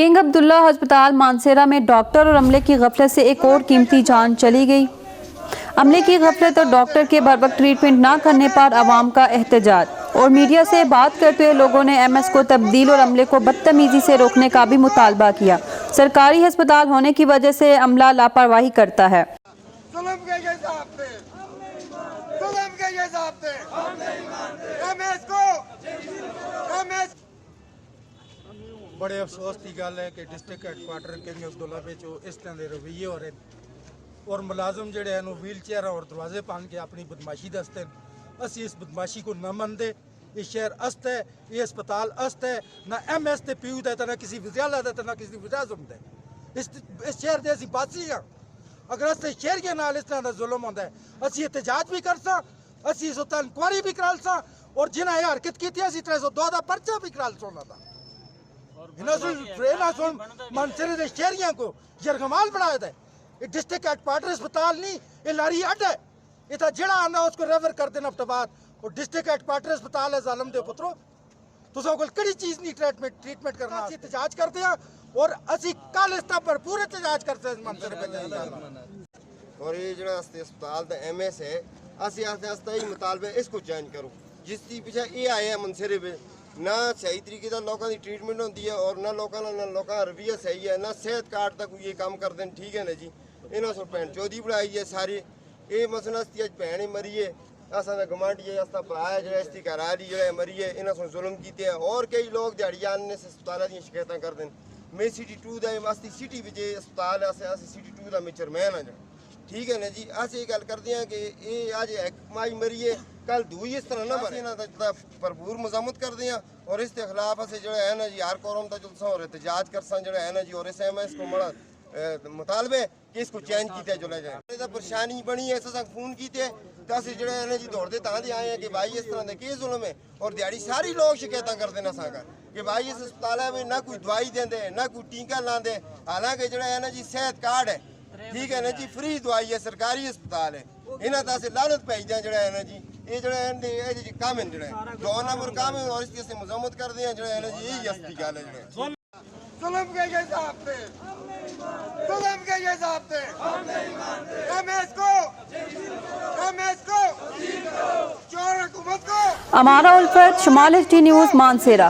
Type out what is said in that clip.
King Abdullah अस्पताल मानसेरा में doctor और अमले की गफलत से एक और कीमती जान चली गई। अमले की गफलत और डॉक्टर के बर वक्त ट्रीटमेंट न करने पर आवाम का एहतजाज और मीडिया से बात करते हुए लोगों ने एमएस को तब्दील और अमले को बदतमीजी से रोकने का भी मुतालबा किया। सरकारी अस्पताल होने की वजह से अमला लापरवाही करता है। बड़े अफसोस की गल है कि डिस्ट्रिक्ट हैडक्वार्टर किंग अब्दुल्ला इस तरह के रवैये हो रहे और मुलाजम जोड़े हैं व्हील चेयर और दरवाजे पान के अपनी बदमाशी दसते हैं। असी इस बदमाशी को न मनते। ये शहर अस्त है, ये अस्पताल अस्त है, ना MS ते PU है, ना किसी विद्यालय है, ना किसी विरासम है। इस शहर के असी बासी हाँ। अगर अस शहर के नाल इस तरह का जुल्म होता है, असी एहतजाज भी कर सा, असी इस उत्ते इंक्वायरी भी करा सा और जिन्हें यह हरकत की थी असी 302 का पर्चा भी करा सोना था। मानसेरे के शहरियों को यरगमाल बनाया था। ये डिस्ट्रिक्ट हैडक्वार्टर अस्पताल नहीं, ये लारी अड्ड है। इतना जेड़ा आना उसको रेफर कर देना हफ्ताबाद और डिस्ट्रिक्ट हैडक्वार्टर अस्पताल है जालम दे पुत्रो। तुसा कोई कड़ी चीज नहीं ट्रीटमेंट करना। असि एहतजाज करते हैं और असि कल इस पर पूरे एहतजाज करते हैं मानसेरे पे। और ये जो अस्पताल का MS है, असि आस्ते ही मुतालबे इसको चेंज करो। जिसकी पीछे ये आए हैं मनसेरे पे ना सही तरीके का लोगों की ट्रीटमेंट होती है और ना लोगों का रवैया सही है, ना सेहत कार्ड तक ये काम करते हैं। ठीक है ना जी, इन्होंने सो भैन चौधी बनाई है सारी। ये मसला अज भैन ही मरी है, असा गमांडी है, असा भरा है जो इसकी घर आ रही जो मरी है, इन्होंने जुल्म किए है। और कई लोग दिहाड़ियां आने से अस्पताल दी शिकायत करते हैं। मैं City 2 का असी सिटी में अस्पताल है, City 2 का मैं चेयरमैन हाँ। ठीक है ना जी, अस ये गल करते हैं कि ये अज एक माई मरी है, कल दूई इस तरह ना बने ना भरपूर मजामत करते हैं और इसके खिलाफ अस जो है ना जी हर कौम का जुलसा और एहतजाज कर जो है ना जी और इस MS को बड़ा मुतालबे कि इसको चेंज किया चला जाए। परेशानी बनी है, फोन किए तो अस जो है ना जी दौड़ते तां दे आए हैं कि भाई इस तरह के जुल्म है और दिहाड़ी सारी लोग शिकायत करते हैं सागर कि भाई इस अस्पताल में ना कोई दवाई देंगे ना कोई टीका लाते। हालांकि जो है ना जी सेहत कार्ड है, ठीक है ना जी, फ्री दवाई है, सरकारी अस्पताल है। इन्हें तो असं लानत भेजते हैं जो है ना जी, ये जो है काम है जो 2 नंबर काम है और इसकी मजम्मत करते हैं जो है ना जी। यही असली गल है जो जुल्म के हिसाब से MS को चोर हुकूमत को। अमारा उल्फत, शुमाल HD न्यूज़, मानसेरा।